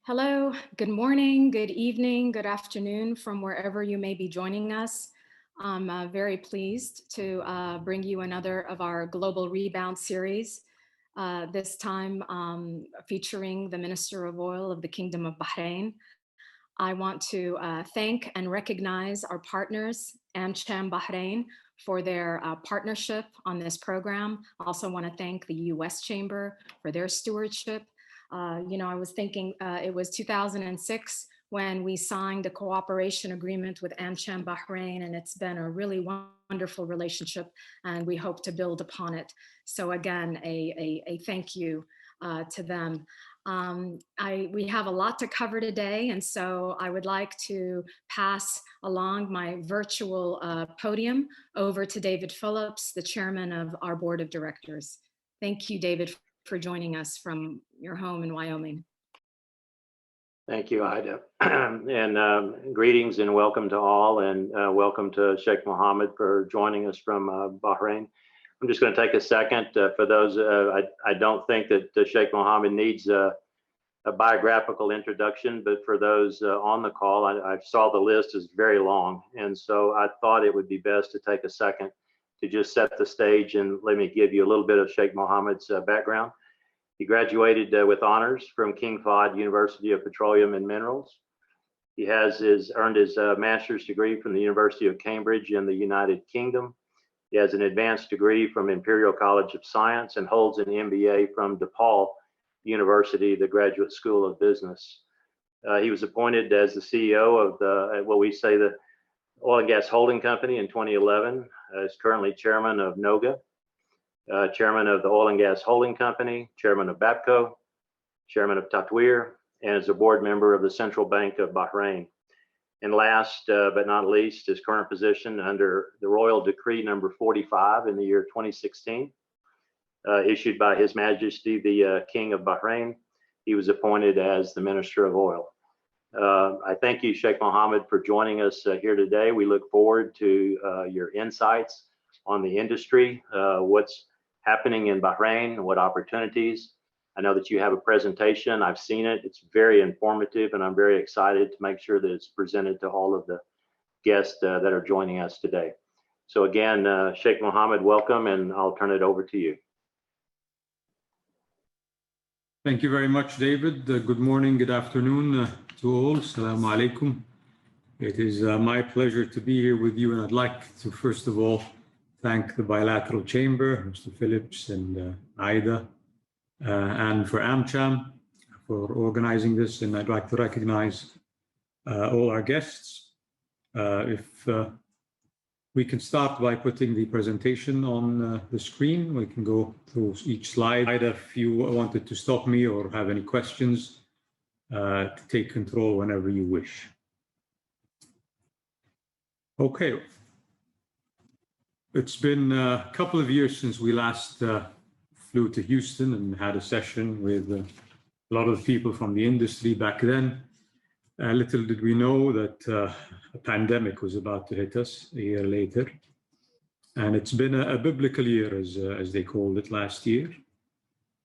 Hello, good morning, good evening, good afternoon from wherever you may be joining us. I'm very pleased to bring you another of our Global Rebound series, this time featuring the Minister of Oil of the Kingdom of Bahrain. I want to thank and recognize our partners, AmCham Bahrain, for their partnership on this program. I also want to thank the U.S. Chamber for their stewardship. I was thinking it was 2006 when we signed a cooperation agreement with AmCham Bahrain, and it's been a really wonderful relationship, and we hope to build upon it. So again, a thank you to them. We have a lot to cover today, and so I would like to pass along my virtual podium over to David Phillips, the chairman of our board of directors. Thank you, David, for joining us from your home in Wyoming. Thank you, Ida. And greetings and welcome to all, and welcome to Sheikh Mohammed for joining us from Bahrain. I'm just going to take a second for those, I don't think that Sheikh Mohammed needs a biographical introduction, but for those on the call, I saw the list is very long. And so I thought it would be best to take a second to just set the stage and let me give you a little bit of Sheikh Mohammed's background. He graduated with honors from King Fahd University of Petroleum and Minerals. He has earned his master's degree from the University of Cambridge in the United Kingdom. He has an advanced degree from Imperial College of Science and holds an MBA from DePaul University, the Graduate School of Business. He was appointed as the CEO of the Oil and Gas Holding Company in 2011. Is currently chairman of NOGA, chairman of the Oil and Gas Holding Company, chairman of BAPCO, chairman of Tatweer, and is a board member of the Central Bank of Bahrain. And last but not least, his current position under the Royal Decree number 45 in the year 2016, issued by His Majesty the King of Bahrain. He was appointed as the Minister of Oil. I thank you, Sheikh Mohammed, for joining us here today. We look forward to your insights on the industry, what's happening in Bahrain, what opportunities. I know that you have a presentation. I've seen it. It's very informative, and I'm very excited to make sure that it's presented to all of the guests that are joining us today. So again, Sheikh Mohammed, welcome, and I'll turn it over to you. Thank you very much, David. Good morning, good afternoon to all. Assalamu alaikum. It is my pleasure to be here with you, and I'd like to first of all thank the Bilateral Chamber, Mr. Phillips and Ida, and for AmCham for organizing this. And I'd like to recognize all our guests. If we can start by putting the presentation on the screen, we can go through each slide. Ida, if you wanted to stop me or have any questions, to take control whenever you wish. Okay. It's been a couple of years since we last flew to Houston and had a session with a lot of people from the industry back then. Little did we know that a pandemic was about to hit us a year later. And it's been a biblical year, as they called it last year.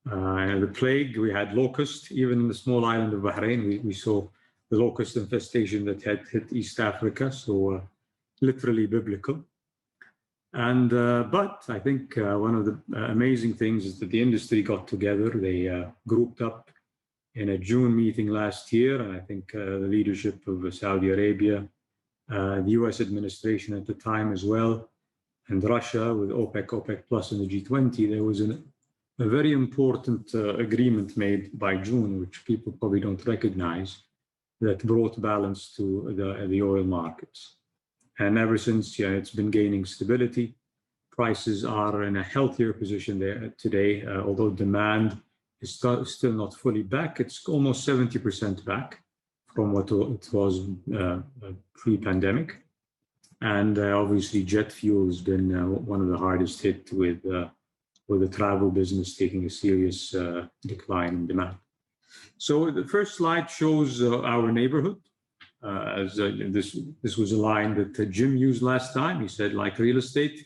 The plague, we had locust, even in the small island of Bahrain, we saw the locust infestation that had hit East Africa, so literally biblical. And but I think one of the amazing things is that the industry got together. They grouped up in a June meeting last year, and I think the leadership of Saudi Arabia, the US administration at the time as well, and Russia with OPEC, OPEC Plus, and the G20, there was a very important agreement made by June, which people probably don't recognize, that brought balance to the oil markets. And ever since, it's been gaining stability. Prices are in a healthier position there today, although demand is still not fully back. It's almost 70% back from what it was pre-pandemic. And obviously, jet fuel has been one of the hardest hit with the travel business taking a serious decline in demand. So the first slide shows our neighborhood. This was a line that Jim used last time. He said, like real estate,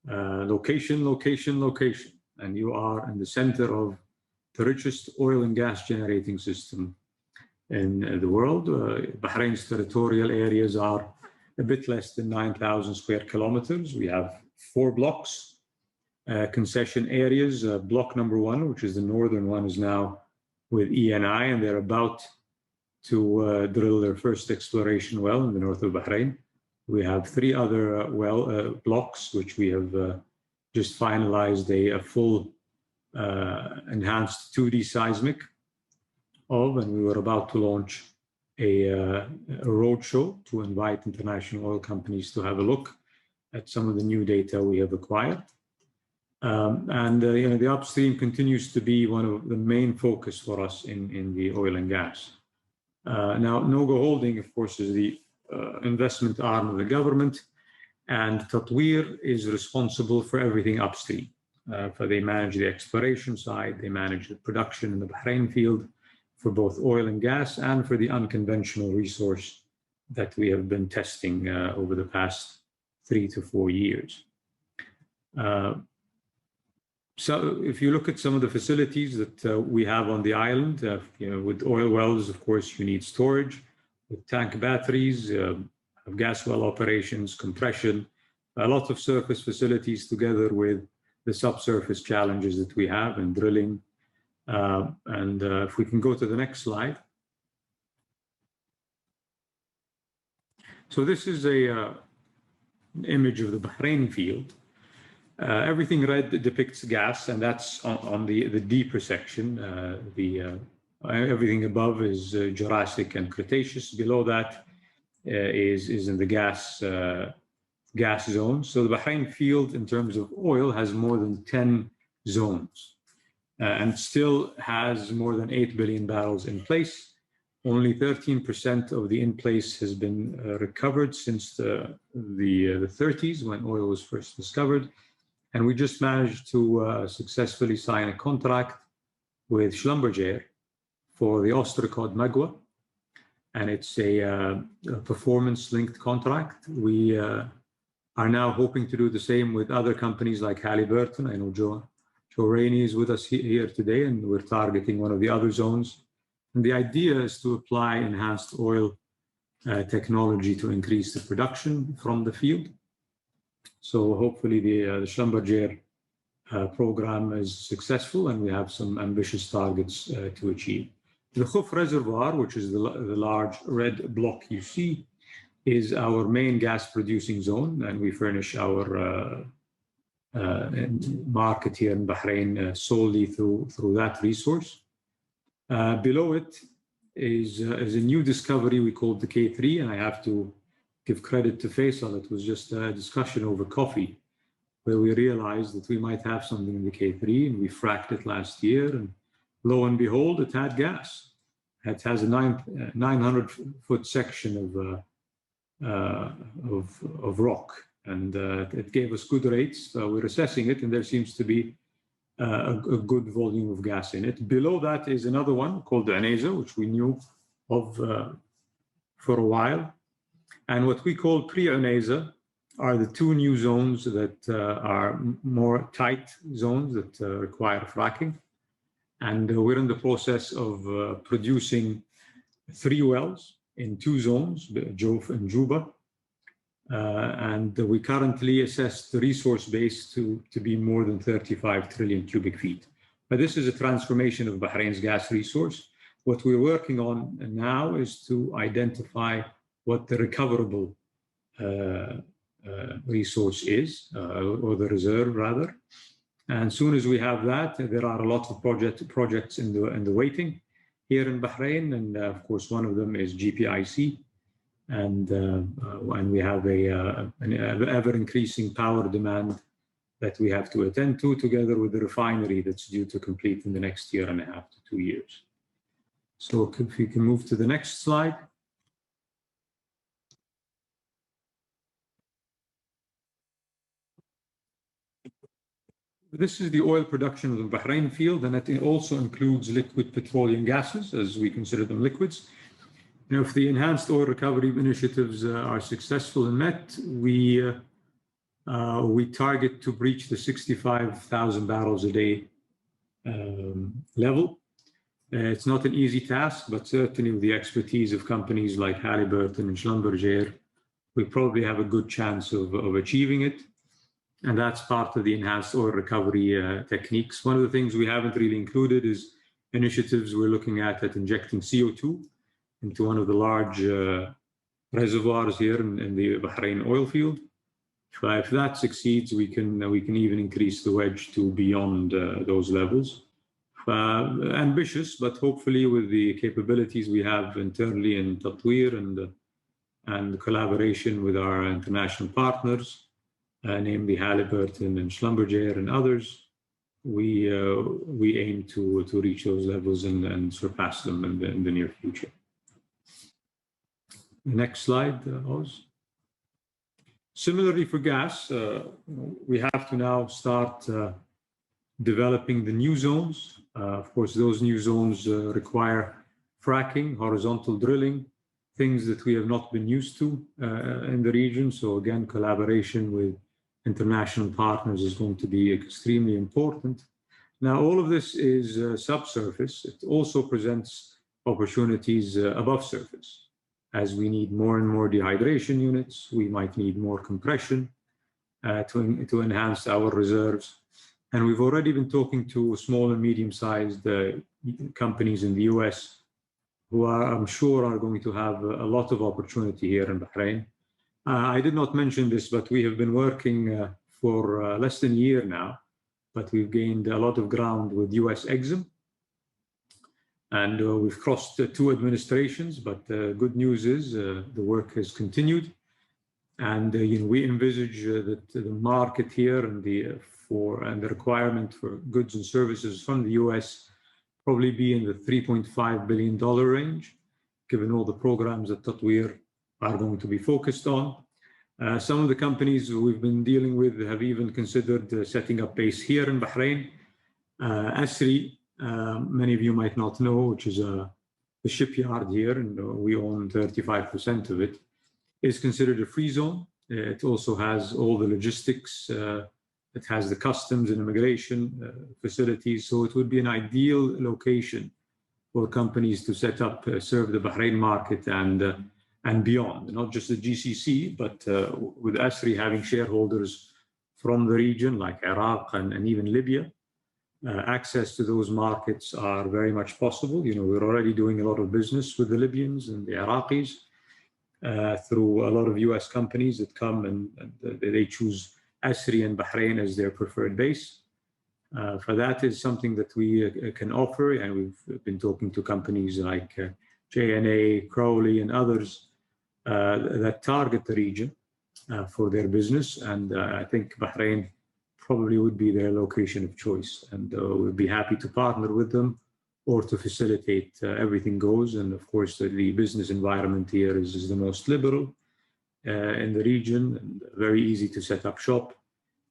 location, location, location. And you are in the center of the richest oil and gas generating system in the world. Bahrain's territorial areas are a bit less than 9,000 square kilometers. We have 4 blocks, concession areas. Block number 1, which is the northern one, is now with ENI, and they're about to drill their first exploration well in the north of Bahrain. We have 3 other blocks, which we have just finalized a full enhanced 2D seismic of, and we were about to launch a roadshow to invite international oil companies to have a look at some of the new data we have acquired. The upstream continues to be one of the main focus for us in the oil and gas. Now, Nogo Holding, of course, is the investment arm of the government, and Tatweer is responsible for everything upstream. They manage the exploration side, they manage the production in the Bahrain field for both oil and gas, and for the unconventional resource that we have been testing over the past 3 to 4 years. So if you look at some of the facilities that we have on the island, with oil wells, of course, you need storage, with tank batteries, gas well operations, compression, a lot of surface facilities together with the subsurface challenges that we have in drilling. If we can go to the next slide. So this is an image of the Bahrain field. Everything red depicts gas, and that's on the deeper section. Everything above is Jurassic and Cretaceous. Below that is in the gas zone. So the Bahrain field, in terms of oil, has more than 10 zones. And still has more than 8 billion barrels in place. Only 13% of the in place has been recovered since the 30s, when oil was first discovered. And we just managed to successfully sign a contract with Schlumberger for the Ostracod Magwa. And it's a performance-linked contract. We are now hoping to do the same with other companies like Halliburton. I know Joe Rainey is with us here today, and we're targeting one of the other zones. And the idea is to apply enhanced oil technology to increase the production from the field. So hopefully the Schlumberger program is successful, and we have some ambitious targets to achieve. The Khuf Reservoir, which is the large red block you see, is our main gas producing zone, and we furnish our market here in Bahrain solely through that resource. Below it is a new discovery we called the K3, and I have to give credit to Faisal. It was just a discussion over coffee where we realized that we might have something in the K3, and we fracked it last year, and lo and behold, it had gas. It has a 900-foot section of rock, and it gave us good rates. We're assessing it, and there seems to be a good volume of gas in it. Below that is another one called the Aneza, which we knew of for a while. And what we call pre-Aneza are the 2 new zones that are more tight zones that require fracking. And we're in the process of producing 3 wells in 2 zones, Jof and Juba. And we currently assess the resource base to be more than 35 trillion cubic feet. But this is a transformation of Bahrain's gas resource. What we're working on now is to identify what the recoverable resource is, or the reserve rather. And as soon as we have that, there are a lot of projects in the waiting here in Bahrain, and of course one of them is GPIC, and we have an ever-increasing power demand that we have to attend to, together with the refinery that's due to complete in the next 1.5 to 2 years. So if we can move to the next slide. This is the oil production of the Bahrain field, and it also includes liquid petroleum gases, as we consider them liquids. If the enhanced oil recovery initiatives are successful and met, we target to breach the 65,000 barrels a day level. It's not an easy task, but certainly with the expertise of companies like Halliburton and Schlumberger, we probably have a good chance of achieving it. And that's part of the enhanced oil recovery techniques. One of the things we haven't really included is initiatives we're looking at injecting CO2 into one of the large reservoirs here in the Bahrain oil field. If that succeeds, we can even increase the wedge to beyond those levels. Ambitious, but hopefully with the capabilities we have internally in Tatweer and collaboration with our international partners, namely Halliburton and Schlumberger and others, we aim to reach those levels and surpass them in the near future. Next slide, Oz. Similarly for gas, we have to now start developing the new zones. Of course, those new zones require fracking, horizontal drilling, things that we have not been used to in the region. So again, collaboration with international partners is going to be extremely important. Now, all of this is subsurface. It also presents opportunities above surface. As we need more and more dehydration units, we might need more compression to enhance our reserves. And we've already been talking to small and medium-sized companies in the US who I'm sure are going to have a lot of opportunity here in Bahrain. I did not mention this, but we have been working for less than a year now, but we've gained a lot of ground with US EXIM. And we've crossed 2 administrations, but good news is the work has continued. And we envisage that the market here and the requirement for goods and services from the US probably be in the $3.5 billion range, given all the programs that Tatweer are going to be focused on. Some of the companies we've been dealing with have even considered setting up base here in Bahrain. Asri, many of you might not know, which is the shipyard here, and we own 35% of it, is considered a free zone. It also has all the logistics. It has the customs and immigration facilities. So it would be an ideal location for companies to set up, serve the Bahrain market and beyond, not just the GCC, but with Asri having shareholders from the region like Iraq and even Libya. Access to those markets are very much possible. We're already doing a lot of business with the Libyans and the Iraqis through a lot of US companies that come and they choose Asri and Bahrain as their preferred base. For that is something that we can offer, and we've been talking to companies like JNA, Crowley, and others that target the region for their business. And I think Bahrain probably would be their location of choice. And we'd be happy to partner with them or to facilitate everything goes. And of course, the business environment here is the most liberal in the region and very easy to set up shop.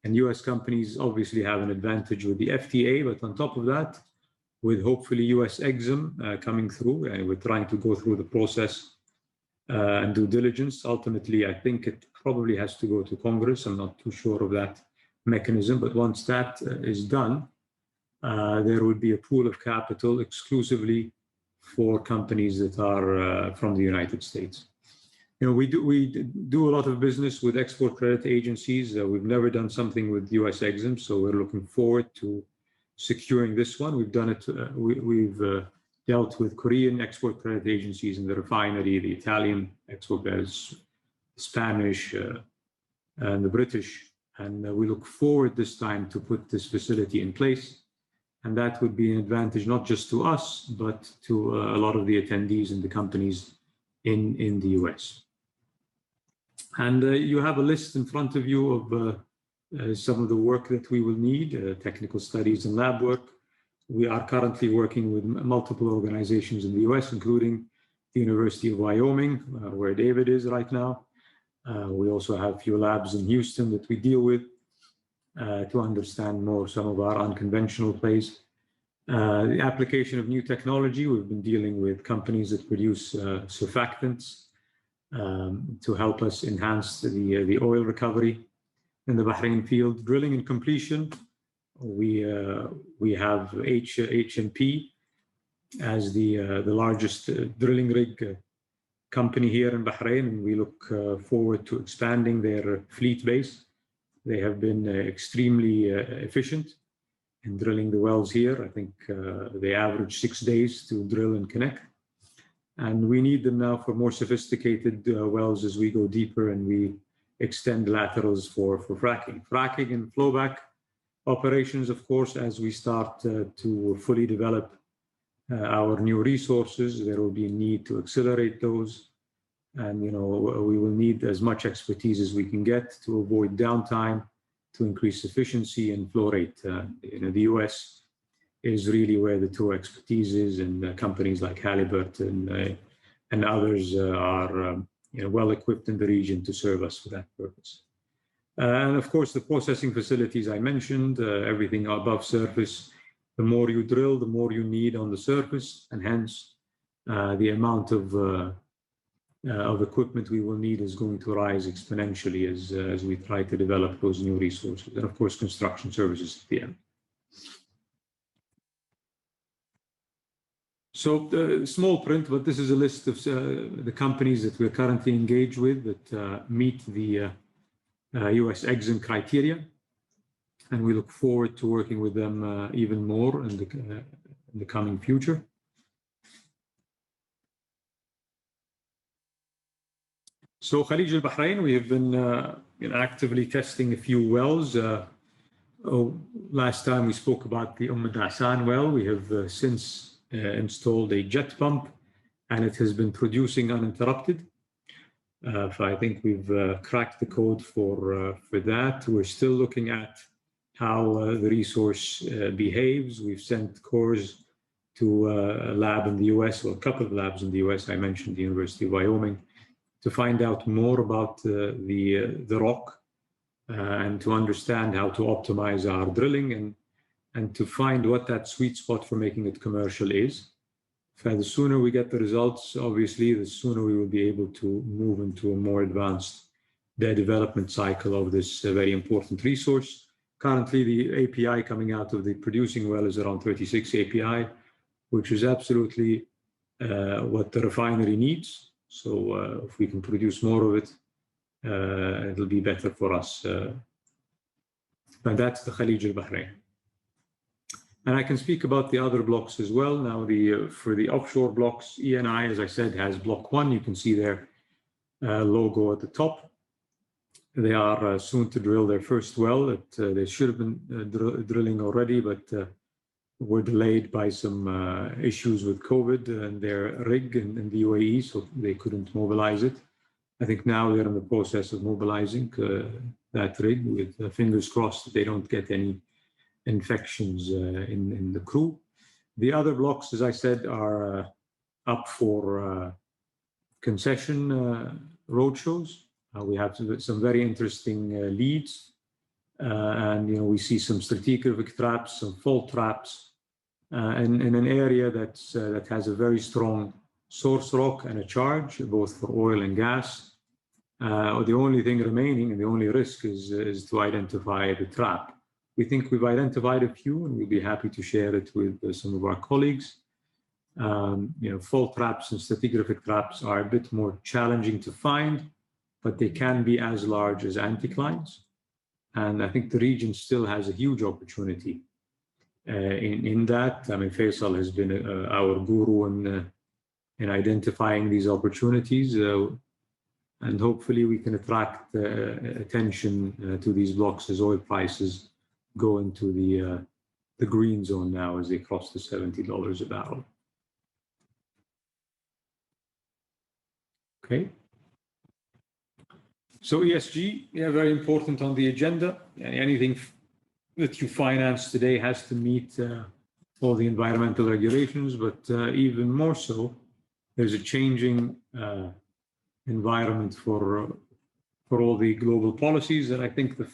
And US companies obviously have an advantage with the FTA, but on top of that, with hopefully US EXIM coming through, and we're trying to go through the process and due diligence. Ultimately, I think it probably has to go to Congress. I'm not too sure of that mechanism, but once that is done, there would be a pool of capital exclusively for companies that are from the United States. We do a lot of business with export credit agencies. We've never done something with US EXIM, so we're looking forward to securing this one. We've done it. We've dealt with Korean export credit agencies in the refinery, the Italian export credits, Spanish, and the British. And we look forward this time to put this facility in place. And that would be an advantage not just to us, but to a lot of the attendees and the companies in the US. And you have a list in front of you of some of the work that we will need, technical studies and lab work. We are currently working with multiple organizations in the US, including the University of Wyoming, where David is right now. We also have a few labs in Houston that we deal with to understand more some of our unconventional plays. The application of new technology, we've been dealing with companies that produce surfactants to help us enhance the oil recovery in the Bahrain field. Drilling and completion, we have H&P as the largest drilling rig company here in Bahrain, and we look forward to expanding their fleet base. They have been extremely efficient in drilling the wells here. I think they average 6 days to drill and connect. And we need them now for more sophisticated wells as we go deeper and we extend laterals for fracking. Fracking and flowback operations, of course, as we start to fully develop our new resources, there will be a need to accelerate those. And, you know, we will need as much expertise as we can get to avoid downtime, to increase efficiency and flow rate. You know, the US is really where the true expertise is, and companies like Halliburton and others are you know, well equipped in the region to serve us for that purpose. And of course, the processing facilities I mentioned, everything above surface. The more you drill, the more you need on the surface, and hence the amount of equipment we will need is going to rise exponentially as we try to develop those new resources, and of course, construction services at the end. So small print, but this is a list of the companies that we're currently engaged with that meet the US exim criteria. And we look forward to working with them even more in the coming future. So Khalij al-Bahrain, we have been actively testing a few wells. Last time we spoke about the Hassan well. We have since installed a jet pump, and it has been producing uninterrupted. So I think we've cracked the code for that. We're still looking at how the resource behaves. We've sent cores to a lab in the US, or a couple of labs in the US. I mentioned the University of Wyoming, to find out more about the rock and to understand how to optimize our drilling and to find what that sweet spot for making it commercial is. The sooner we get the results, obviously, the sooner we will be able to move into a more advanced development cycle of this very important resource. Currently, the API coming out of the producing well is around 36 API, which is absolutely what the refinery needs. So if we can produce more of it, it'll be better for us. And that's the Khalij al-Bahrain. And I can speak about the other blocks as well. Now, for the offshore blocks, ENI, as I said, has block 1. You can see their logo at the top. They are soon to drill their first well. They should have been drilling already, but were delayed by some issues with COVID and their rig in the UAE, so they couldn't mobilize it. I think now they're in the process of mobilizing that rig, with fingers crossed that they don't get any infections in the crew. The other blocks, as I said, are up for concession roadshows. We have some very interesting leads, and we see some stratigraphic traps, some fault traps, and in an area that has a very strong source rock and a charge, both for oil and gas. The only thing remaining and the only risk is to identify the trap. We think we've identified a few, and we'll be happy to share it with some of our colleagues. Fault traps and stratigraphic traps are a bit more challenging to find, but they can be as large as anticlines. And I think the region still has a huge opportunity in that. I mean, Faisal has been our guru in identifying these opportunities, and hopefully we can attract attention to these blocks as oil prices go into the green zone now as they cross the $70 a barrel. Okay. So ESG, very important on the agenda. Anything that you finance today has to meet all the environmental regulations, but even more so, there's a changing environment for all the global policies, and I think the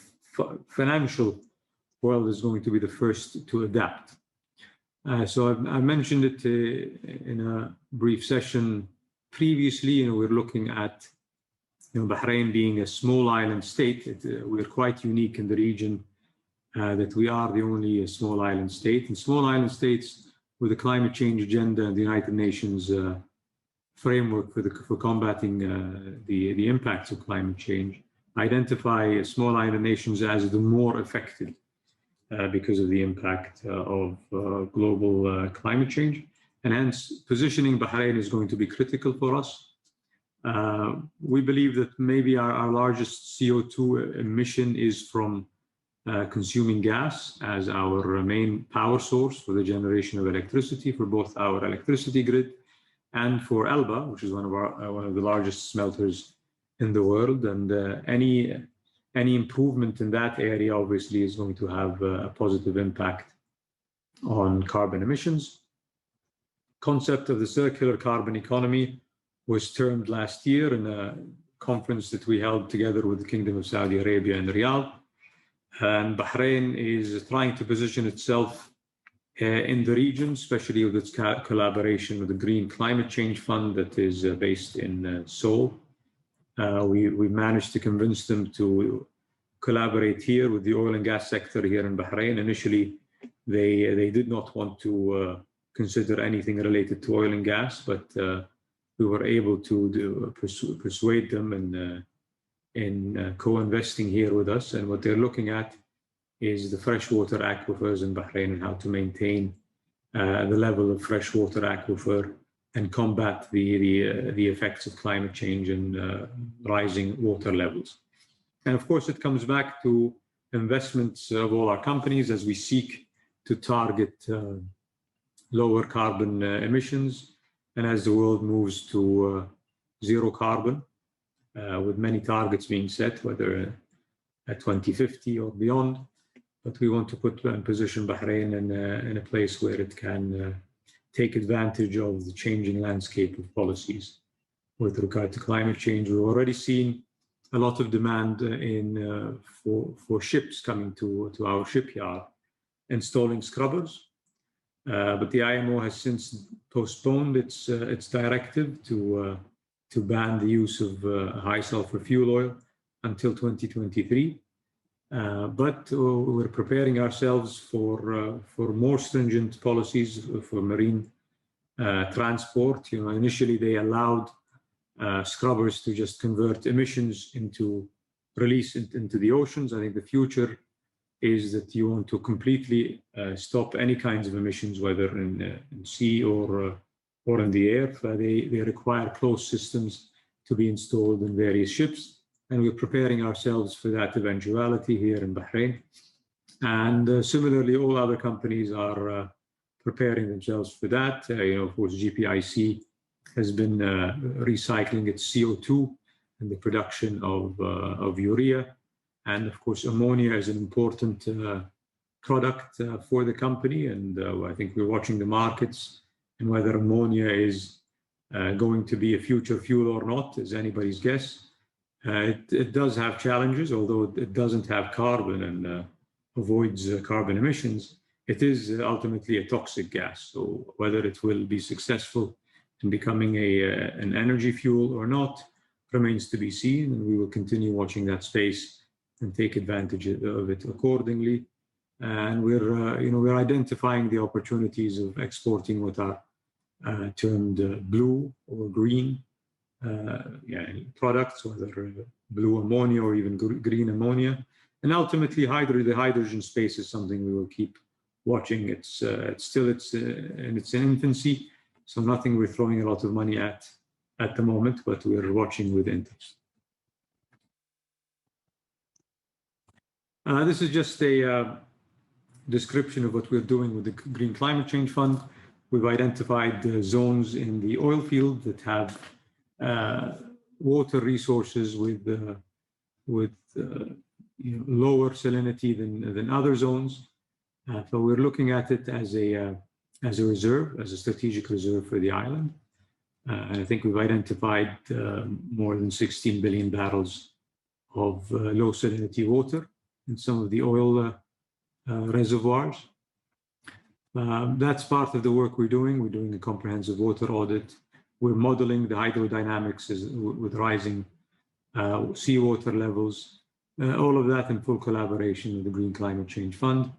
financial world is going to be the first to adapt. So I mentioned it in a brief session previously. We're looking at Bahrain being a small island state. We're quite unique in the region that we are the only small island state. And small island states with the climate change agenda and the United Nations framework for combating the impacts of climate change, identify small island nations as the more affected because of the impact of global climate change. And hence, positioning Bahrain is going to be critical for us. We believe that maybe our largest CO2 emission is from consuming gas as our main power source for the generation of electricity for both our electricity grid and for Elba, which is one of the largest smelters in the world. And any improvement in that area obviously is going to have a positive impact on carbon emissions. Concept of the circular carbon economy was termed last year in a conference that we held together with the Kingdom of Saudi Arabia in Riyadh. And Bahrain is trying to position itself in the region, especially with its collaboration with the Green Climate Change Fund that is based in Seoul. We managed to convince them to collaborate here with the oil and gas sector here in Bahrain. Initially, they did not want to consider anything related to oil and gas, but we were able to persuade them in co-investing here with us. And what they're looking at is the freshwater aquifers in Bahrain and how to maintain the level of freshwater aquifer and combat the effects of climate change and rising water levels. And of course, it comes back to investments of all our companies as we seek to target lower carbon emissions, and as the world moves to zero carbon, with many targets being set, whether at 2050 or beyond. But we want to put and position Bahrain in a place where it can take advantage of the changing landscape of policies with regard to climate change. We've already seen a lot of demand for ships coming to our shipyard, installing scrubbers. But the IMO has since postponed its directive to ban the use of high sulfur fuel oil until 2023. But we're preparing ourselves for more stringent policies for marine transport. Initially they allowed scrubbers to just convert emissions into release into the oceans. I think the future is that you want to completely stop any kinds of emissions, whether in sea or in the air. They require closed systems to be installed in various ships. And we're preparing ourselves for that eventuality here in Bahrain. And similarly, all other companies are preparing themselves for that. Of course, GPIC has been recycling its CO2 in the production of urea. And of course, ammonia is an important product for the company. And I think we're watching the markets, and whether ammonia is going to be a future fuel or not is anybody's guess. It does have challenges, although it doesn't have carbon and avoids carbon emissions. It is ultimately a toxic gas. So whether it will be successful in becoming an energy fuel or not remains to be seen. And we will continue watching that space and take advantage of it accordingly. And we're identifying the opportunities of exporting what are termed blue or green products, whether blue ammonia or even green ammonia. And ultimately, the hydrogen space is something we will keep watching. It's still in its infancy, so nothing we're throwing a lot of money at the moment, but we're watching with interest. This is just a description of what we're doing with the Green Climate Change Fund. We've identified zones in the oil field that have water resources with lower salinity than other zones. So we're looking at it as a reserve, as a strategic reserve for the island. And I think we've identified more than 16 billion barrels of low salinity water in some of the oil reservoirs. That's part of the work we're doing. We're doing a comprehensive water audit. We're modeling the hydrodynamics with rising seawater levels, all of that in full collaboration with the Green Climate Change Fund.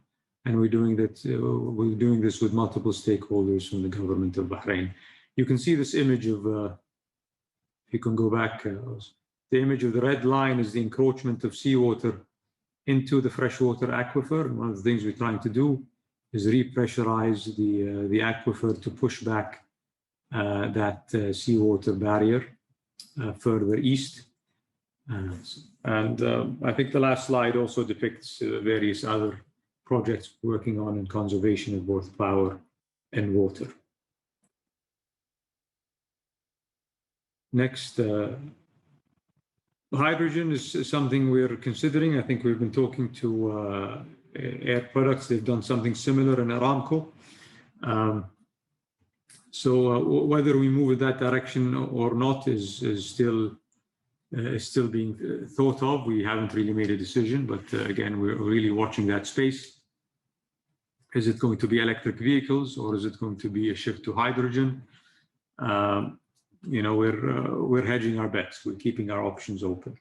and we're doing this with multiple stakeholders from the government of Bahrain. You can see this image of, if you can go back, the image of the red line is the encroachment of seawater into the freshwater aquifer. And one of the things we're trying to do is repressurize the aquifer to push back that seawater barrier further east. And I think the last slide also depicts various other projects working on in conservation of both power and water. Next, hydrogen is something we're considering. I think we've been talking to Air Products. They've done something similar in Aramco. So whether we move in that direction or not is still being thought of. We haven't really made a decision, but again, we're really watching that space. Is it going to be electric vehicles, or is it going to be a shift to hydrogen? You know, we're hedging our bets. We're keeping our options open.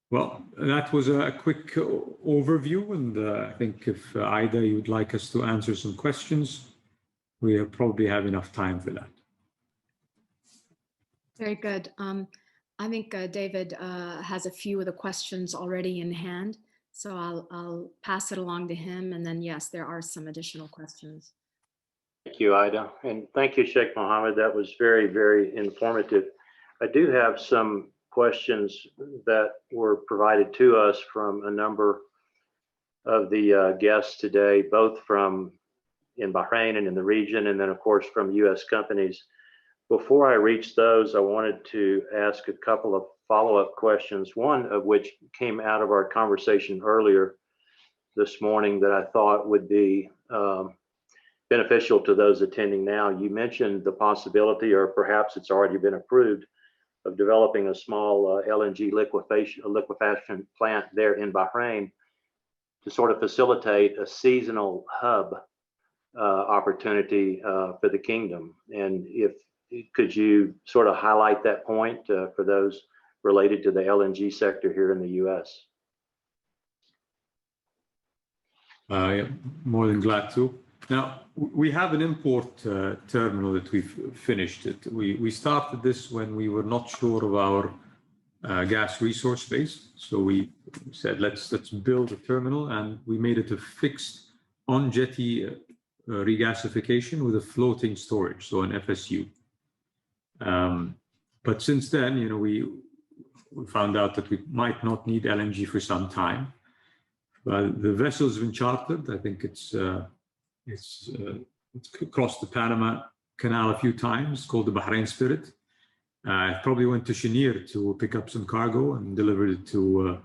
Well, that was a quick overview, and I think if Aida, you'd like us to answer some questions, we probably have enough time for that. Very good. I think David has a few of the questions already in hand, so I'll pass it along to him, and then yes, there are some additional questions. Thank you, Aida, and thank you, Sheikh Mohammed. That was very, very informative. I do have some questions that were provided to us from a number of the guests today, both from in Bahrain and in the region, and then of course from U.S. companies. Before I reach those, I wanted to ask a couple of follow-up questions, one of which came out of our conversation earlier this morning that I thought would be beneficial to those attending now. You mentioned the possibility, or perhaps it's already been approved, of developing a small LNG liquefaction plant there in Bahrain to sort of facilitate a seasonal hub opportunity for the kingdom. And could you sort of highlight that point for those related to the LNG sector here in the U.S.? Yeah, more than glad to. Now, we have an import terminal that we've finished. We started this when we were not sure of our gas resource base. So we said, let's build a terminal, and we made it a fixed on-jetty regasification with a floating storage, so an FSU. But since then, you know, we found out that we might not need LNG for some time. The vessel's been chartered. I think it's crossed the Panama Canal a few times. It's called the Bahrain Spirit. It probably went to Shanir to pick up some cargo and delivered it to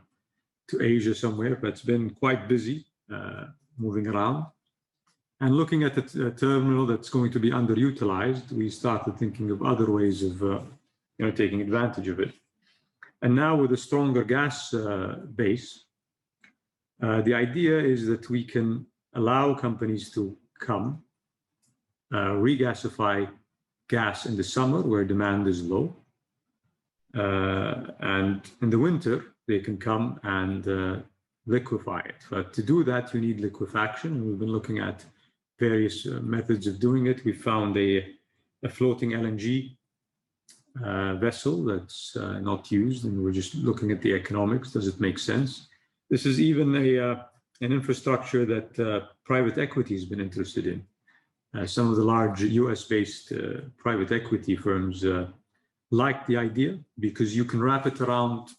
Asia somewhere, but it's been quite busy moving around. And looking at the terminal that's going to be underutilized, we started thinking of other ways of taking advantage of it. And now with a stronger gas base, the idea is that we can allow companies to come, regasify gas in the summer where demand is low. And in the winter, they can come and liquefy it. But to do that, you need liquefaction. And we've been looking at various methods of doing it. We found a floating LNG vessel that's not used, and we're just looking at the economics. Does it make sense? This is even an infrastructure that private equity has been interested in. Some of the large US-based private equity firms like the idea because you can wrap it around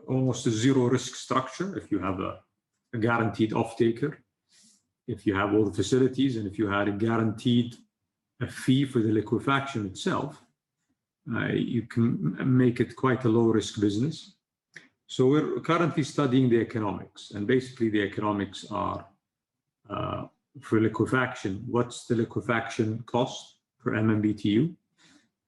almost a zero-risk structure if you have a guaranteed off-taker, if you have all the facilities, and if you had a guaranteed fee for the liquefaction itself, you can make it quite a low-risk business. So we're currently studying the economics, and basically the economics are for liquefaction, what's the liquefaction cost per MMBTU?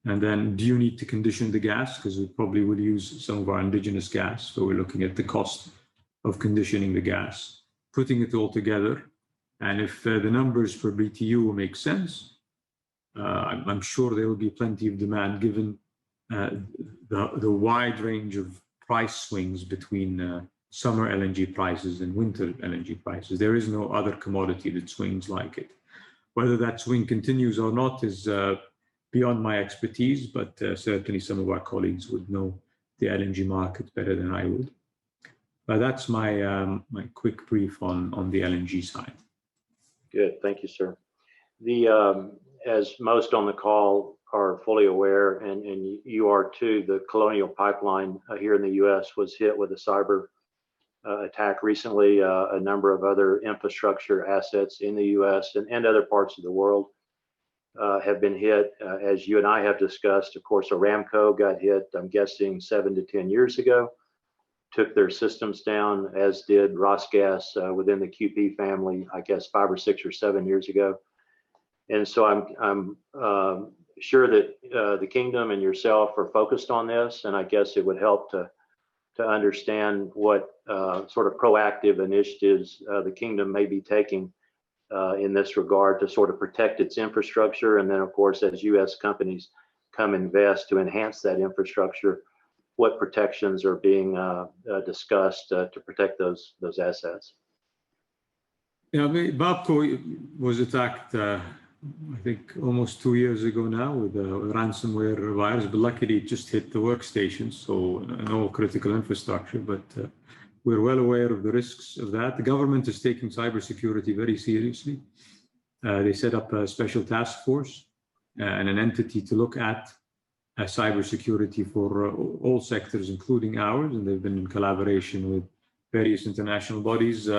And then do you need to condition the gas? Because we probably will use some of our indigenous gas. So we're looking at the cost of conditioning the gas, putting it all together. And if the numbers per BTU make sense, I'm sure there will be plenty of demand given the wide range of price swings between summer LNG prices and winter LNG prices. There is no other commodity that swings like it. Whether that swing continues or not is beyond my expertise, but certainly some of our colleagues would know the LNG market better than I would. But that's my my quick brief on the LNG side. Good, thank you, sir. As most on the call are fully aware, and you are too, the Colonial Pipeline here in the U.S. was hit with a cyber attack recently. A number of other infrastructure assets in the U.S. and other parts of the world have been hit. As you and I have discussed, of course, Aramco got hit, I'm guessing 7 to 10 years ago, took their systems down, as did Rosgas within the QP family, I guess 5 or 6 or 7 years ago. And so I'm sure that the Kingdom and yourself are focused on this, and I guess it would help to understand what sort of proactive initiatives the Kingdom may be taking in this regard to sort of protect its infrastructure. And then, of course, as U.S. companies come invest to enhance that infrastructure, what protections are being discussed to protect those assets? Yeah, Babco was attacked, I think, almost 2 years ago now with a ransomware virus, but luckily it just hit the workstations, so no critical infrastructure. But we're well aware of the risks of that. The government is taking cybersecurity very seriously. They set up a special task force and an entity to look at cybersecurity for all sectors, including ours, and they've been in collaboration with various international bodies,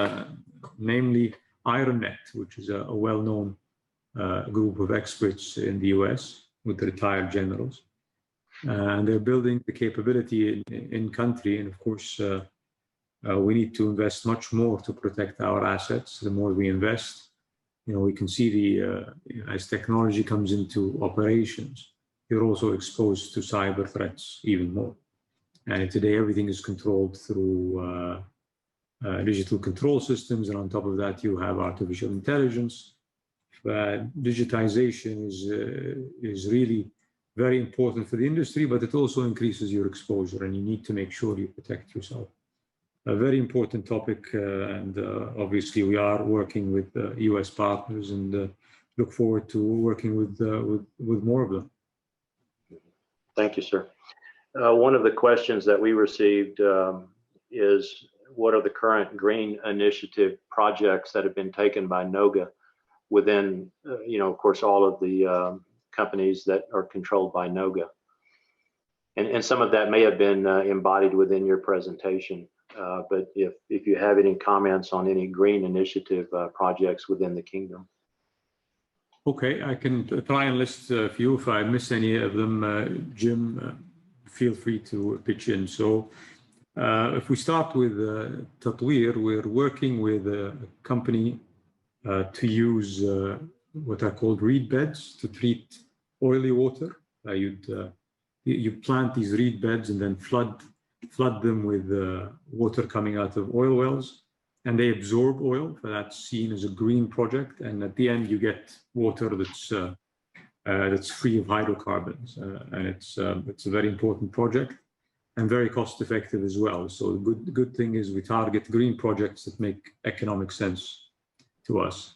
namely IronNet, which is a well-known group of experts in the US with retired generals. And they're building the capability in country. And of course, we need to invest much more to protect our assets. The more we invest, we can see as technology comes into operations, you're also exposed to cyber threats even more. And today, everything is controlled through digital control systems. And on top of that, you have artificial intelligence. Digitization is really very important for the industry, but it also increases your exposure, and you need to make sure you protect yourself. A very important topic, and obviously we are working with US partners, and look forward to working with more of them. Thank you, sir. One of the questions that we received is, what are the current green initiative projects that have been taken by NOGA within, of course, all of the companies that are controlled by NOGA? And some of that may have been embodied within your presentation, but if you have any comments on any green initiative projects within the Kingdom. Okay, I can try and list a few. If I miss any of them, Jim, feel free to pitch in. So if we start with Tatweer, we're working with a company to use what are called reed beds to treat oily water. You plant these reed beds and then flood them with water coming out of oil wells, and they absorb oil. That's seen as a green project, and at the end you get water that's free of hydrocarbons, and it's a very important project and very cost effective as well. So the good thing is we target green projects that make economic sense to us.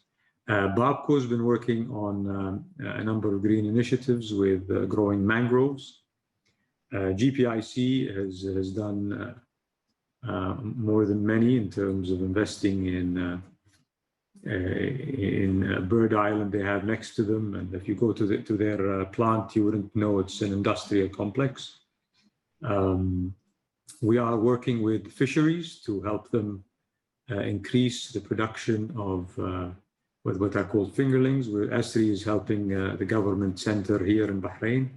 Babco has been working on a number of green initiatives with growing mangroves. GPIC has done more than many in terms of investing in Bird Island they have next to them. And if you go to their plant, you wouldn't know it's an industrial complex. We are working with fisheries to help them increase the production of what are called fingerlings, where Esri is helping the government center here in Bahrain.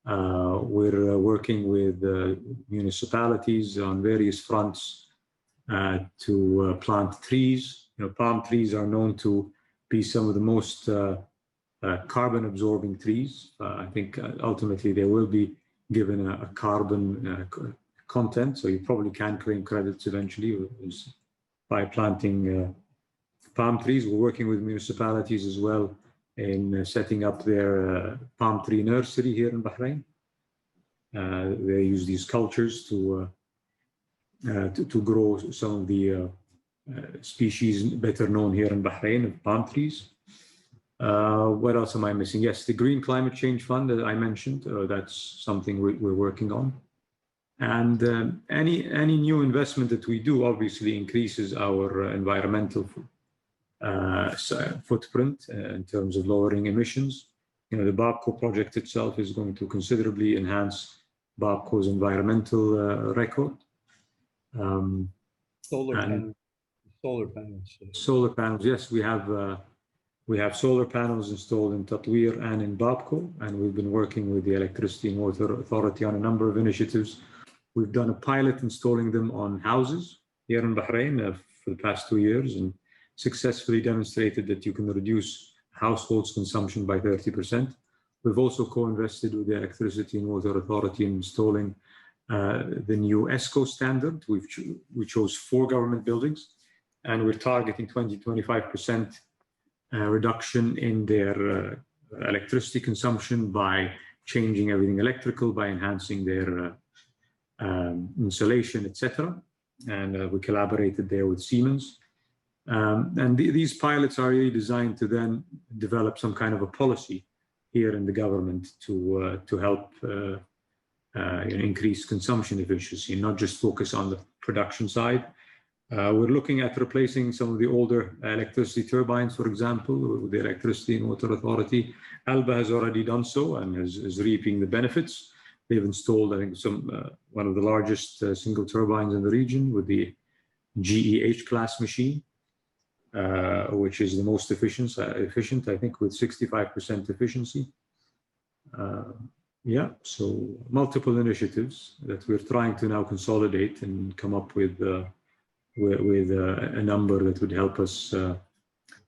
We're working with municipalities on various fronts to plant trees. Palm trees are known to be some of the most carbon absorbing trees. I think ultimately they will be given a carbon content, so you probably can claim credits eventually by planting palm trees. We're working with municipalities as well in setting up their palm tree nursery here in Bahrain. They use these cultures to to grow some of the species better known here in Bahrain of palm trees. What else am I missing? Yes, the Green Climate Change Fund that I mentioned, that's something we're working on. And any new investment that we do obviously increases our environmental footprint in terms of lowering emissions. You know, the Babco project itself is going to considerably enhance Babco's environmental record. Solar panels. Solar panels, yes, we have solar panels installed in Tatweer and in Babco, and we've been working with the Electricity and Water Authority on a number of initiatives. We've done a pilot installing them on houses here in Bahrain for the past 2 years, and successfully demonstrated that you can reduce households' consumption by 30%. We've also co-invested with the Electricity and Water Authority in installing the new ESCO standard. We chose 4 government buildings, and we're targeting 20-25% reduction in their electricity consumption by changing everything electrical, by enhancing their insulation, etc. And we collaborated there with Siemens. And these pilots are really designed to then develop some kind of a policy here in the government to help increase consumption efficiency, not just focus on the production side. We're looking at replacing some of the older electricity turbines, for example, with the Electricity and Water Authority. Alba has already done so and is reaping the benefits. They've installed, I think, one of the largest single turbines in the region with the GEH class machine, which is the most efficient, I think, with 65% efficiency. Yeah, so multiple initiatives that we're trying to now consolidate and come up with a number that would help us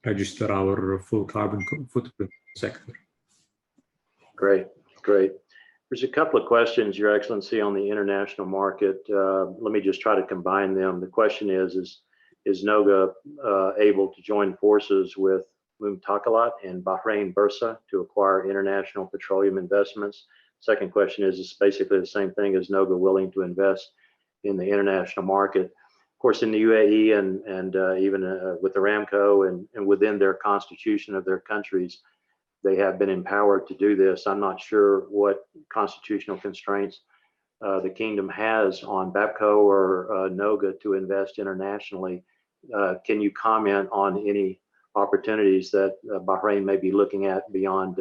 register our full carbon footprint sector. Great, great. There's a couple of questions, Your Excellency, on the international market. Let me just try to combine them. The question is NOGA able to join forces with Mumtakalat and Bahrain Bursa to acquire international petroleum investments? Second question is basically the same thing. Is NOGA willing to invest in the international market? Of course, in the UAE and even with Aramco and within their constitution of their countries, they have been empowered to do this. I'm not sure what constitutional constraints the kingdom has on Babco or NOGA to invest internationally. Can you comment on any opportunities that Bahrain may be looking at beyond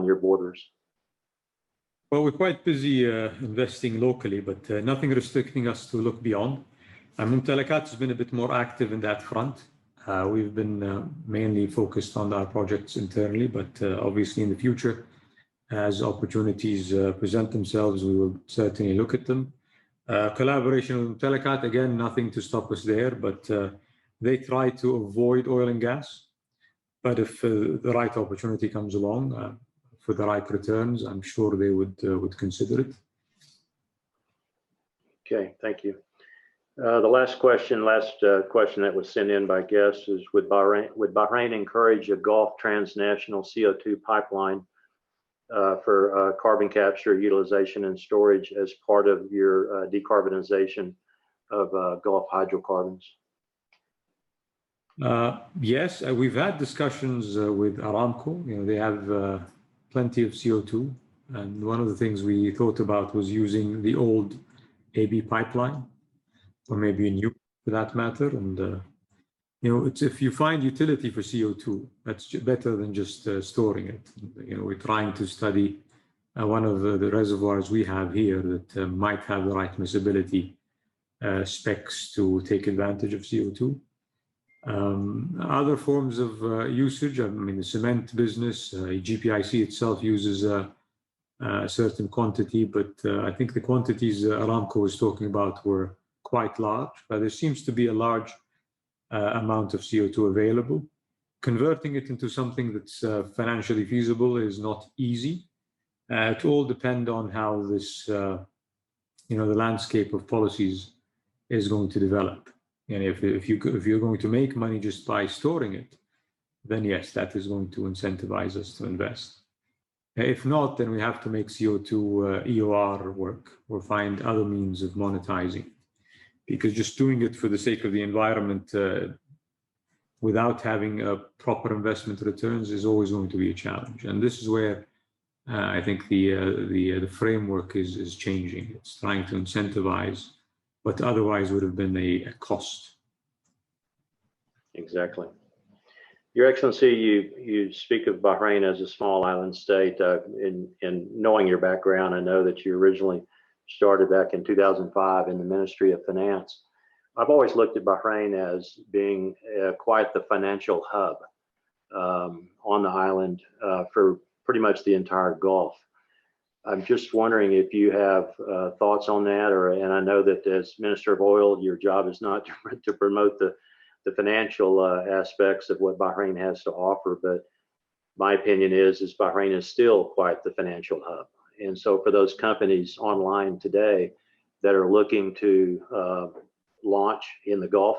your borders? Well, we're quite busy investing locally, but nothing restricting us to look beyond. Mumtalakat has been a bit more active in that front. We've been mainly focused on our projects internally, but obviously in the future, as opportunities present themselves, we will certainly look at them. Collaboration with Mumtalakat, again, nothing to stop us there, but they try to avoid oil and gas. But if the right opportunity comes along for the right returns, I'm sure they would consider it. Okay, thank you. The last question that was sent in by guests is, would Bahrain encourage a Gulf transnational CO2 pipeline for carbon capture, utilization, and storage as part of your decarbonization of Gulf hydrocarbons? Yes, we've had discussions with Aramco. You know, they have plenty of CO2, and one of the things we thought about was using the old AB pipeline, or maybe a new for that matter. And you know, if you find utility for CO2, that's better than just storing it. You know, we're trying to study one of the reservoirs we have here that might have the right miscibility specs to take advantage of CO2. Other forms of usage, I mean, the cement business, GPIC itself uses a certain quantity, but I think the quantities Aramco was talking about were quite large, but there seems to be a large amount of CO2 available. Converting it into something that's financially feasible is not easy. It all depends on how this, you know, the landscape of policies is going to develop. And if you're going to make money just by storing it, then yes, that is going to incentivize us to invest. If not, then we have to make CO2 EOR work or find other means of monetizing. because just doing it for the sake of the environment without having a proper investment returns is always going to be a challenge. And this is where I think the framework is changing. It's trying to incentivize what otherwise would have been a cost. Exactly. Your Excellency, you speak of Bahrain as a small island state. In knowing your background, I know that you originally started back in 2005 in the Ministry of Finance. I've always looked at Bahrain as being quite the financial hub on the island for pretty much the entire Gulf. I'm just wondering if you have thoughts on that, and I know that as Minister of Oil, your job is not to promote the financial aspects of what Bahrain has to offer, but my opinion is Bahrain is still quite the financial hub. And so for those companies online today that are looking to launch in the Gulf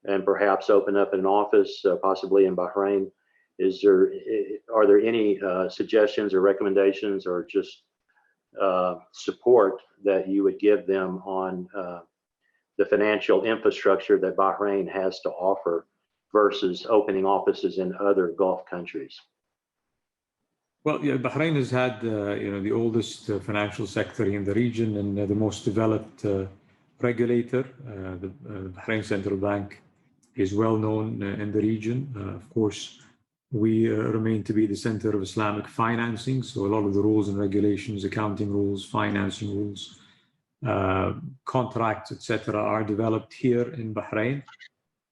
and perhaps open up an office possibly in Bahrain, are there any suggestions or recommendations or just support that you would give them on the financial infrastructure that Bahrain has to offer versus opening offices in other Gulf countries? Well, yeah, Bahrain has had the oldest financial sector in the region and the most developed regulator. The Bahrain Central Bank is well known in the region. Of course, we remain to be the center of Islamic financing, so a lot of the rules and regulations, accounting rules, financing rules, contracts, etc., are developed here in Bahrain.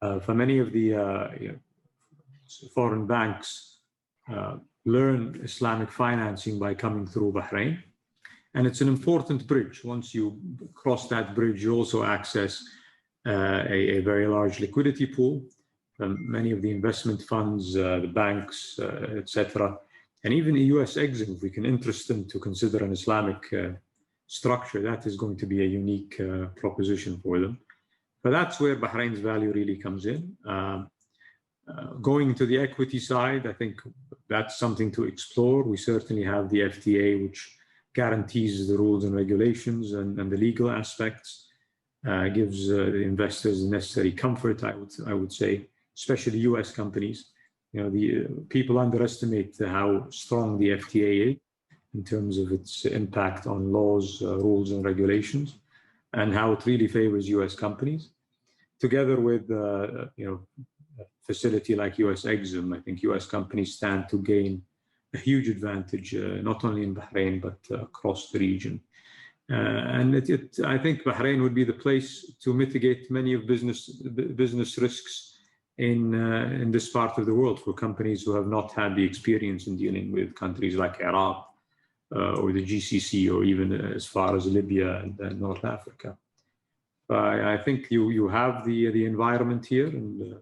For many of the foreign banks learn Islamic financing by coming through Bahrain, and it's an important bridge. Once you cross that bridge, you also access a very large liquidity pool. Many of the investment funds, the banks, etc., and even the US Exim, if we can interest them to consider an Islamic structure, that is going to be a unique proposition for them. But that's where Bahrain's value really comes in. Going to the equity side, I think that's something to explore. We certainly have the FTA, which guarantees the rules and regulations and the legal aspects, gives the investors the necessary comfort, I would say, especially US companies. The people underestimate how strong the FTA is in terms of its impact on laws, rules, and regulations, and how it really favors US companies. Together with a facility like US Exim, I think US companies stand to gain a huge advantage, not only in Bahrain, but across the region. And I think Bahrain would be the place to mitigate many of business risks in this part of the world for companies who have not had the experience in dealing with countries like Iraq or the GCC, or even as far as Libya and North Africa. I think you have the environment here, and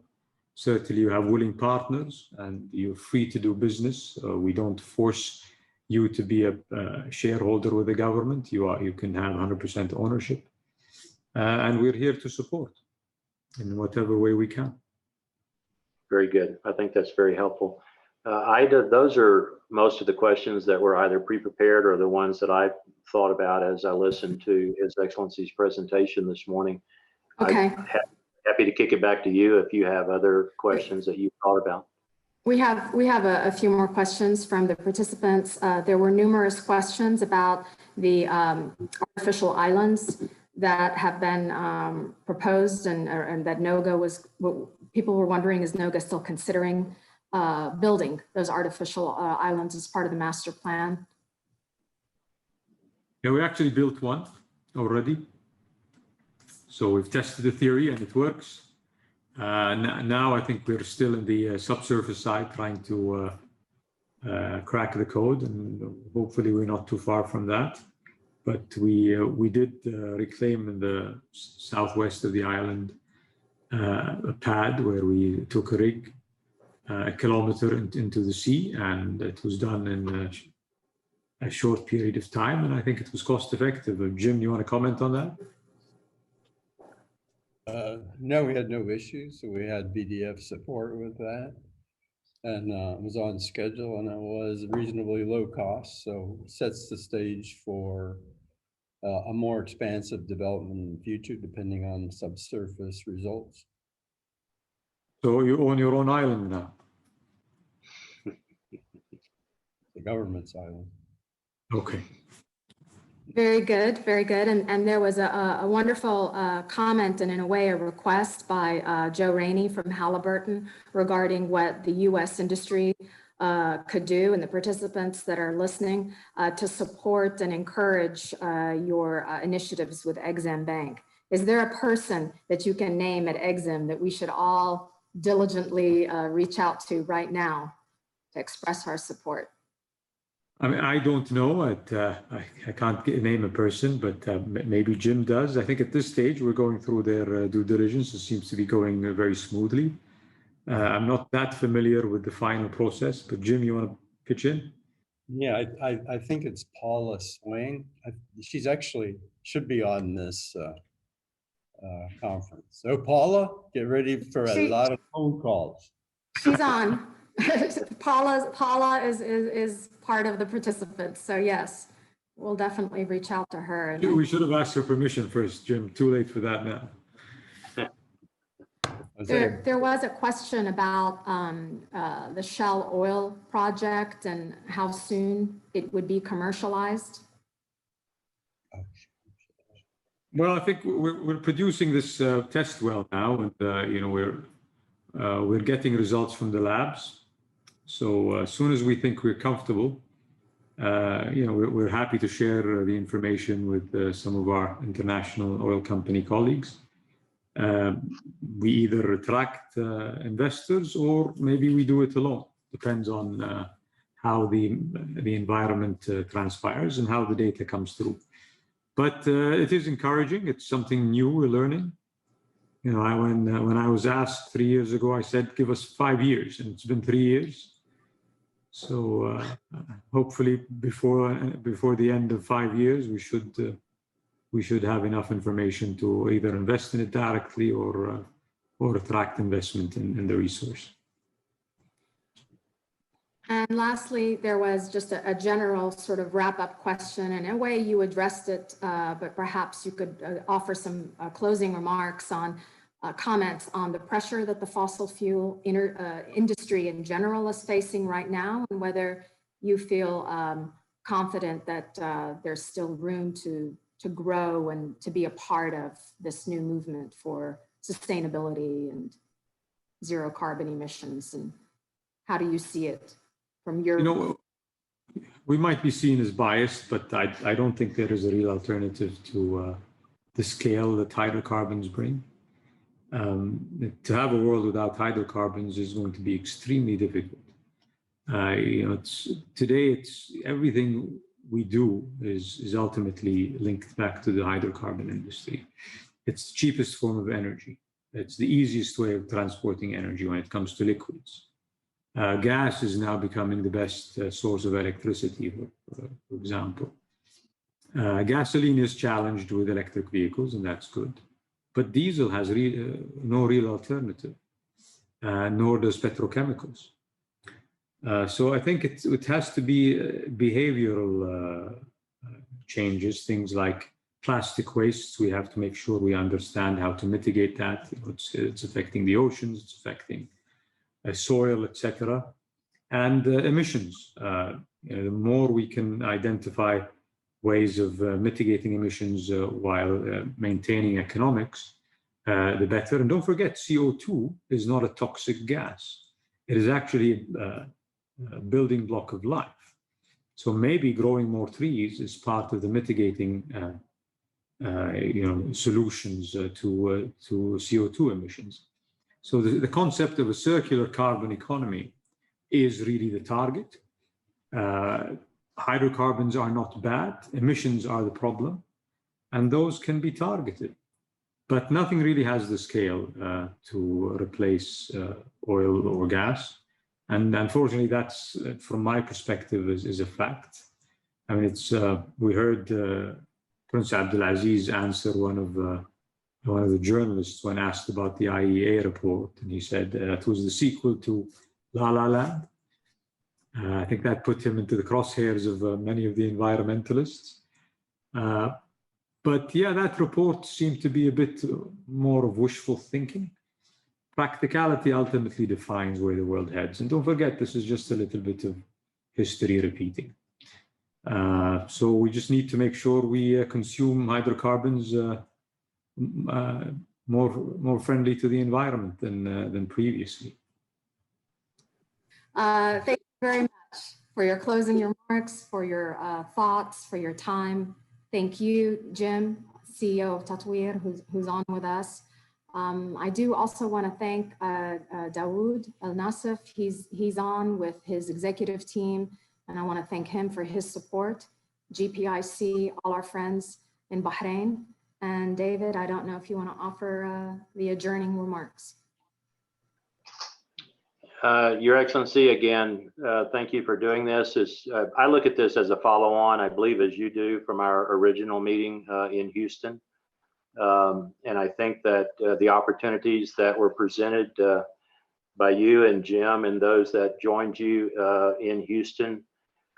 certainly you have willing partners, and you're free to do business. We don't force you to be a shareholder with the government. You can have 100% ownership, and we're here to support in whatever way we can. Very good. I think that's very helpful. Ida, those are most of the questions that were either pre-prepared or the ones that I thought about as I listened to His Excellency's presentation this morning. Okay. I'm happy to kick it back to you if you have other questions that you thought about. We have a few more questions from the participants. There were numerous questions about the artificial islands that have been proposed, and that NOGA was, people were wondering, is NOGA still considering building those artificial islands as part of the master plan? Yeah, we actually built one already. So we've tested the theory and it works. Now I think we're still in the subsurface side trying to crack the code, and hopefully we're not too far from that. But we did reclaim in the southwest of the island a pad where we took a rig a kilometer into the sea, and it was done in a short period of time, and I think it was cost effective. Jim, you want to comment on that? No, we had no issues. So we had BDF support with that, and it was on schedule, and it was reasonably low cost. So it sets the stage for a more expansive development in the future, depending on subsurface results. So you own your own island now? The government's island. Okay. Very good, very good. And there was a wonderful comment and in a way a request by Joe Rainey from Halliburton regarding what the U.S. industry could do and the participants that are listening to support and encourage your initiatives with Exim Bank. Is there a person that you can name at Exim that we should all diligently reach out to right now to express our support? I mean, I don't know. I can't name a person, but maybe Jim does. I think at this stage, we're going through their due diligence. It seems to be going very smoothly. I'm not that familiar with the final process, but Jim, you want to pitch in? Yeah, I think it's Paula Swain. She's actually should be on this conference. So Paula, get ready for a lot of phone calls. She's on. Paula is part of the participants. So yes, we'll definitely reach out to her. We should have asked her permission first, Jim. Too late for that now. There was a question about the Shell oil project and how soon it would be commercialized. Well, I think we're producing this test well now, and you know we're getting results from the labs. So as soon as we think we're comfortable, you know, we're happy to share the information with some of our international oil company colleagues. We either attract investors or maybe we do it alone. Depends on how the environment transpires and how the data comes through. But it is encouraging. It's something new we're learning. You know, when I was asked 3 years ago, I said, give us 5 years, and it's been 3 years. So hopefully before the end of 5 years, we should have enough information to either invest in it directly or attract investment in the resource. And lastly, there was just a general sort of wrap-up question. And in a way you addressed it, but perhaps you could offer some closing remarks on comments on the pressure that the fossil fuel industry in general is facing right now, and whether you feel confident that there's still room to grow and to be a part of this new movement for sustainability and zero carbon emissions. And how do you see it from your... You know, we might be seen as biased, but I don't think there is a real alternative to the scale that hydrocarbons bring. To have a world without hydrocarbons is going to be extremely difficult. You know, today everything we do is ultimately linked back to the hydrocarbon industry. It's the cheapest form of energy. It's the easiest way of transporting energy when it comes to liquids. Gas is now becoming the best source of electricity, for example. Gasoline is challenged with electric vehicles, and that's good. But diesel has no real alternative, nor does petrochemicals. So I think it has to be behavioral changes, things like plastic wastes. We have to make sure we understand how to mitigate that. It's affecting the oceans, it's affecting soil, etc. And emissions. You know, the more we can identify ways of mitigating emissions while maintaining economics, the better. And don't forget, CO2 is not a toxic gas. It is actually a building block of life. So maybe growing more trees is part of the mitigating you know, solutions to CO2 emissions. So the concept of a circular carbon economy is really the target. Hydrocarbons are not bad, emissions are the problem, and those can be targeted. But nothing really has the scale to replace oil or gas. And unfortunately, that's, from my perspective, is a fact. I mean, we heard Prince Abdulaziz answer one of the journalists when asked about the IEA report, and he said it was the sequel to La La Land. I think that put him into the crosshairs of many of the environmentalists. But yeah, that report seemed to be a bit more of wishful thinking. Practicality ultimately defines where the world heads. And don't forget, this is just a little bit of history repeating. So we just need to make sure we consume hydrocarbons more friendly to the environment than previously. Thank you very much for your closing remarks, for your thoughts, for your time. Thank you, Jim, CEO of Tatweer, who's on with us. I do also want to thank Dawood Al-Nasif. He's on with his executive team, and I want to thank him for his support. GPIC, all our friends in Bahrain. And David, I don't know if you want to offer the adjourning remarks. Your Excellency, again, thank you for doing this. I look at this as a follow-on, I believe, as you do, from our original meeting in Houston. And I think that the opportunities that were presented by you and Jim and those that joined you in Houston,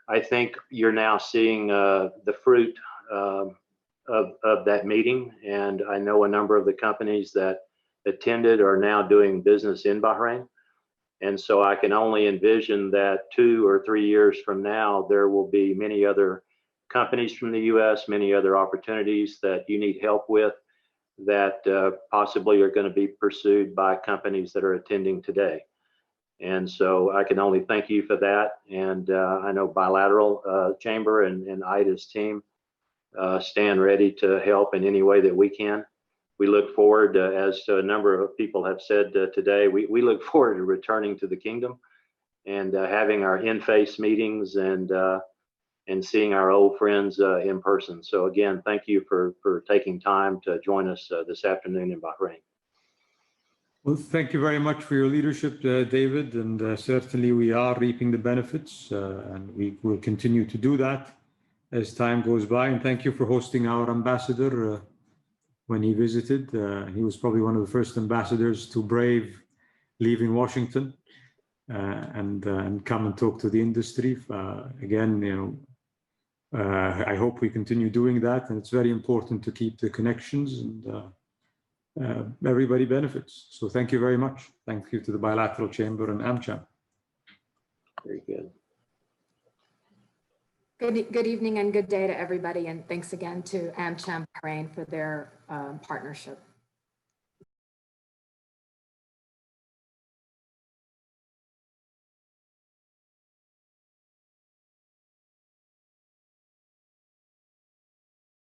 I think you're now seeing the fruit of that meeting. And I know a number of the companies that attended are now doing business in Bahrain. And so I can only envision that 2 or 3 years from now, there will be many other companies from the US, many other opportunities that you need help with that possibly are going to be pursued by companies that are attending today. And so I can only thank you for that. And I know Bilateral Chamber and IDA's team stand ready to help in any way that we can. We look forward, as a number of people have said today, we look forward to returning to the kingdom and having our in-face meetings and seeing our old friends in person. So again, thank you for taking time to join us this afternoon in Bahrain. Well, thank you very much for your leadership, David, and certainly we are reaping the benefits, and we will continue to do that as time goes by. And thank you for hosting our ambassador when he visited. He was probably one of the first ambassadors to brave leaving Washington and come and talk to the industry. Again, I hope we continue doing that, and it's very important to keep the connections, and everybody benefits. So thank you very much. Thank you to the Bilateral Chamber and AmCham. Very good. Good evening and good day to everybody. And thanks again to AmCham Bahrain for their partnership.